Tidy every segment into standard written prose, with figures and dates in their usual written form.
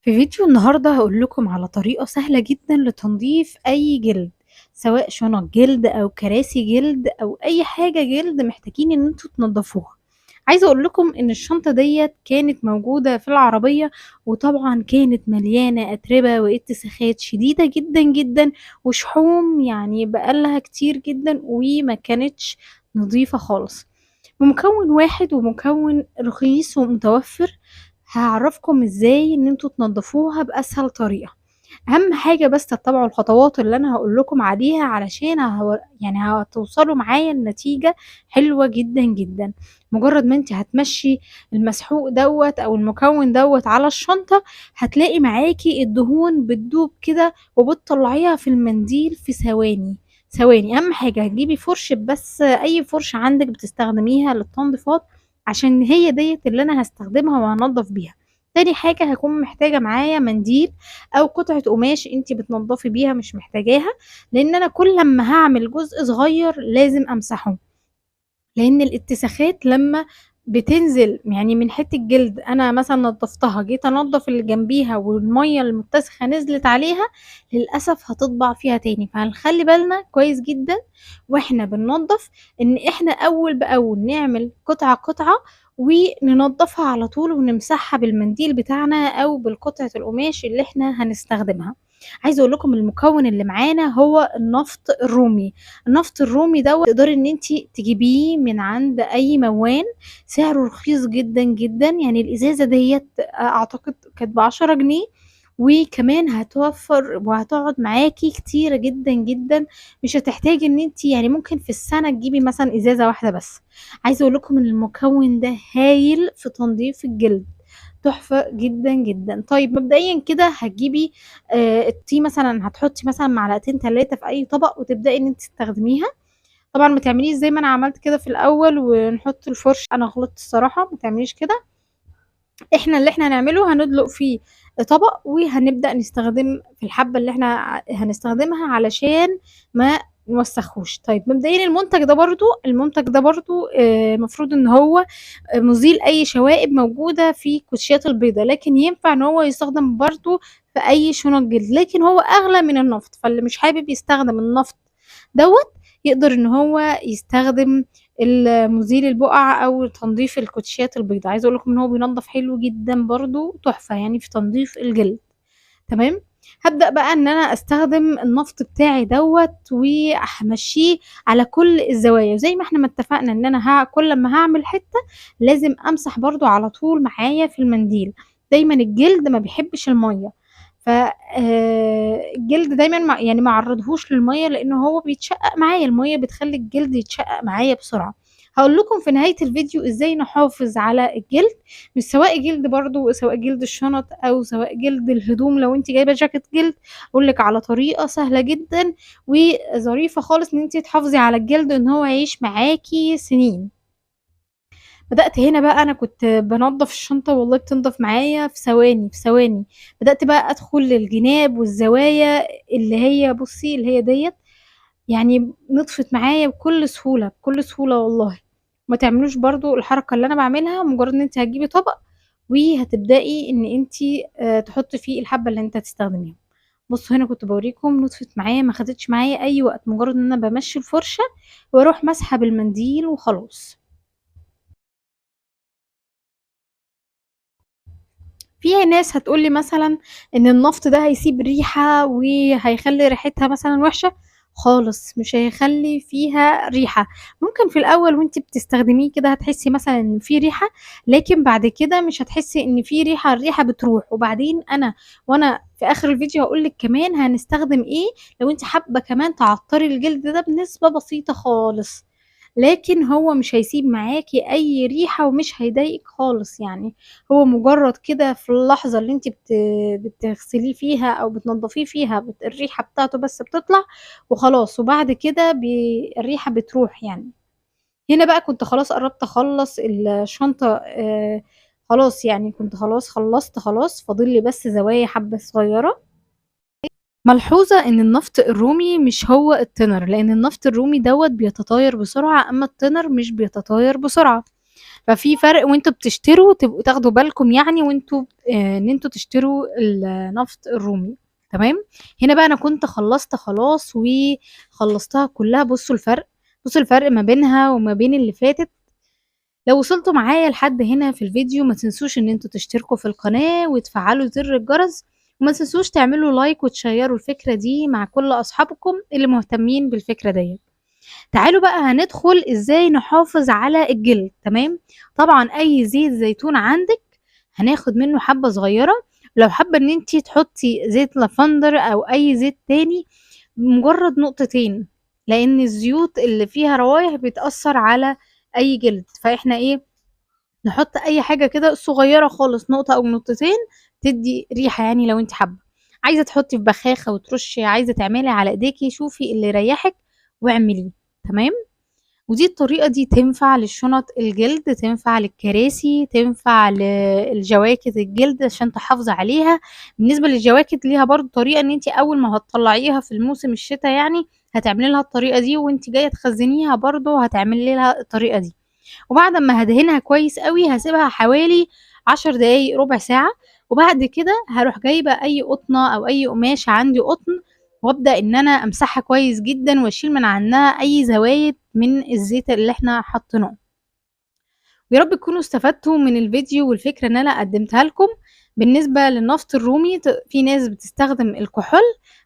في فيديو النهارده هاقول لكم على طريقة سهلة جدًا لتنضيف أي جلد، سواء شنط جلد أو كراسي جلد أو أي حاجة جلد محتاجين إن أنتم تنضفوها. عايزة أقول لكم إن الشنطة ديّة كانت موجودة في العربية، وطبعًا كانت مليانة أتربة واتساخات شديدة جدًا، جدًا، وشحوم يعني بقى لها كتير جدًا وما كانتش نضيفة خالص. بمكون واحد ومكون رخيص ومتوفر هاعرّفكم إزاي إن أنتم تنضّفوها بأسهل طريقة. أهم حاجة بس تتّبعوا الخطوات اللي أنا هاقول لكم عليها علشان يعني هتوصلوا معايا لنتيجة حلوة جدًا، جدًا. مجرّد ما أنتِ هتمشّي المسحوق دوّة أو المكون دوّة على الشنطة، هتلاقي معاكِ الدهون بتدوب كده وبتطلّعيها في المنديل في ثواني، ثواني. أهم حاجة هتجيبي فُرشة بس أي فُرشة عندِك بتستخدميها للتنضيفات عشان هي ديّة اللي أنا هاستخدمها وهانضّف بيها. تاني حاجة هاكون محتاجة معايا منديل أو قطعة قماش أنتِ بتنضّفي بيها مش محتاجاها، لإن أنا كل أمّا هاعمل جزء صغير لازم أمسحه. لإن الاتساخات لمّا بتنزل يعني من حتّة جلد أنا مثلًا نضّفتها، جيت أنضّف اللي جنبيها والمَيّة المتسخة نزلت عليها، للأسف هتطبع فيها تاني، فهنخلّي بالنا كويس جدًا وإحنا بننضّف إن إحنا أول بأول نعمل قطعة، قطعة وننضّفها على طول ونمسحها بالمنديل بتاعنا أو بالقطعة القماش اللي إحنا هنستخدمها. عايزة أقول لكم المكون اللي معانا هو النفط الرومي. النفط الرومي دوّة تقدري إن أنتِ تجيبيه من عند أي موّان، سعره رخيص جدًا، جدًا، يعني الإزازة ديّة أعتقد كانت ب10 جنيه، وكمان هتوفّر وهتقعد معاكِ كتيرة جدًا، جدًا، مش هتحتاجي إن أنتِ يعني ممكن في السنة تجيبي مثلًا إزازة واحدة بس. عايزة أقول لكم إن المكون ده هايل في تنضيف الجلد، تحفة جدًا، جدًا. طيب مبدئيًا كده هتجيبي الtea مثلًا هتحطّي مثلًا معلقتين 3 في أي طبق وتبدئي إن أنتِ تستخدميها. طبعًا ما تعمليش زي ما أنا عملت كده في الأول ونحط الفرشة، أنا غلطت الصراحة، ما تعمليش كده. إحنا اللي إحنا هنعمله هندلق فيه طبق وهنبدأ نستخدم في الحبة اللي إحنا هنستخدمها علشان ما نوسّخوش. طيب مبدئيًا المنتج ده برضه المفروض إن هو مُزيل أي شوائب موجودة في الكوتشيات البيضا، لكن ينفع إن هو يستخدم برضه في أي شُنط جلد، لكن هو أغلى من النفط، فاللي مش حابب يستخدم النفط دوّة يقدر إن هو يستخدم مُزيل البُقع أو تنضيف الكوتشيات البيضا. عايزة أقول لكم إن هو بينضّف حلو جدًا برضه، تحفة يعني في تنضيف الجلد، تمام. هابدأ بقى إن أنا أستخدم النفط بتاعي دوّة وهامشّيه على كل الزوايا، وزي ما إحنا ما اتفقنا إن أنا كل أمّا هاعمل حتّة لازم أمسح برضه على طول معايا في المنديل. دايمًا الجلد ما بيحبّش المَيّة، ف الجلد دايمًا يعني ما اعرّضهوش للمَيّة لإن هو بيتشقّق معايا، المَيّة بتخلّي الجلد يتشقّق معايا بسرعة. هاقول لكم في نهاية الفيديو إزاي نحافظ على الجلد، مش سواء جلد برضه سواء جلد الشنط أو سواء جلد الهدوم. لو أنتِ جايبة جاكيت جلد أقول لِك على طريقة سهلة جدًا وظريفة خالص إن أنتِ تحافظي على الجلد إن هو يعيش معاكِ سنين. بدأت هنا بقى أنا كنت بانضّف الشنطة والله بتنضف معايا في ثواني، في ثواني. بدأت بقى أدخل للجناب والزوايا اللي هي بُصّي اللي هي ديّة، يعني نطفت معايا بكل سهولة، بكل سهولة والله. ما تعملوش برضه الحركة اللي أنا باعملها، مجرد إن أنتِ هتجيبي طبق وهتبدئي إن أنتِ تحطّي فيه الحبة اللي أنتِ هتستخدميهم. بُصّوا هنا كنت باوريكم نطفت معايا ما خدتش معايا أي وقت، مجرد إن أنا بامشّي الفرشة وأروح ماسحة بالمنديل وخلاص. في ناس هتقول لي مثلًا إن النفط ده هيسيب ريحة وهيخلّي ريحتها مثلًا وِحشة، خالص مش هيخلّي فيها ريحة. ممكن في الأول وأنتِ بتستخدميه كده هتحسّي مثلًا إن في ريحة، لكن بعد كده مش هتحسّي إن في ريحة، الريحة بتروح. وبعدين وأنا في آخر الفيديو هاقول لِك كمان هنستخدم إيه لو أنتِ حابة كمان تعطّري الجلد ده بنسبة بسيطة خالص. لكن هو مش هيسيب معاكِ أي ريحة ومش هيضايقِك خالص يعني. هو مجرد كده في اللحظة اللي أنتِ بتغسليه فيها أو بتنضّفيه فيها الريحة بتاعته بس بتطلع وخلاص، وبعد كده الريحة بتروح يعني. هنا بقى كنت خلاص قرّبت أخلّص الشنطة خلاص يعني كنت خلاص خلّصت خلاص، فاضل لي بس زوايا حبّة صغيّرة. ملحوظة إن النفط الرومي مش هو التِنَر، لإن النفط الرومي دوّة بيتطاير بسرعة، أمّا التِنَر مش بيتطاير بسرعة. ففي فرق وانتوا بتشتروا تبقوا تاخدوا بالكم يعني وانتوا ان انتوا تشتروا النفط الرومي. تمام. هنا بقى انا كنت خلصت خلاص وخلصتها كلها. بصوا الفرق، بصوا الفرق ما بينها وما بين اللي فاتت. لو وصلتوا معايا لحد هنا في الفيديو ما تنسوش ان انتوا تشتركوا في القناة وتفعلوا زر الجرس، وما تنسوش تعملوا لايك وتشيروا الفكرة دي مع كل اصحابكم اللي مهتمين بالفكرة ديت. تعالوا بقى هندخل ازاي نحافظ على الجلد. تمام. طبعا اي زيت زيتون عندك هناخد منه حبة صغيرة. لو حابة ان انتي تحطي زيت لافندر او اي زيت تاني مجرد نقطتين، لان الزيوت اللي فيها روايح بتأثر على اي جلد. فاحنا ايه، نحط اي حاجة كده صغيرة خالص، نقطة او نقطتين تدي ريحة. يعني لو انت حابة عايزة تحطي في بخاخة وترشي، عايزة تعملي على ايديكي، شوفي اللي يريحك واعمليه. تمام. ودي الطريقة دي تنفع للشنط الجلد، تنفع للكراسي، تنفع للجواكت الجلد عشان تحافظي عليها. بالنسبة للجواكت ليها برضو طريقة ان انت اول ما هتطلعيها في الموسم الشتاء يعني هتعملي لها الطريقة دي، وانت جاية تخزنيها برضو هتعملي لها الطريقة دي. وبعد ما هدهنها كويس قوي هسيبها حوالي 10 دقايق ربع ساعة. وبعد كده هروح جايبة اي قطنة او اي قماشة عندي قطن، وابدأ ان انا امسحها كويس جدا واشيل من عنها اي زوايد من الزيت اللي احنا حطيناه. ويا رب تكونوا استفدتوا من الفيديو والفكرة اللي انا قدمتها لكم. بالنسبة للنفط الرومي في ناس بتستخدم الكحول،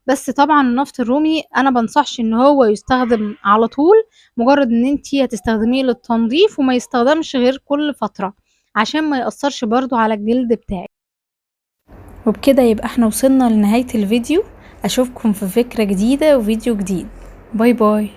بس طبعا النفط الرومي انا بنصحش ان هو يستخدم على طول، مجرد ان انتي هتستخدميه للتنظيف وما يستخدمش غير كل فترة عشان ما يأثرش برضو على الجلد بتاعك. وبكده يبقى احنا وصلنا لنهاية الفيديو. اشوفكم في فكرة جديدة وفيديو جديد. باي باي.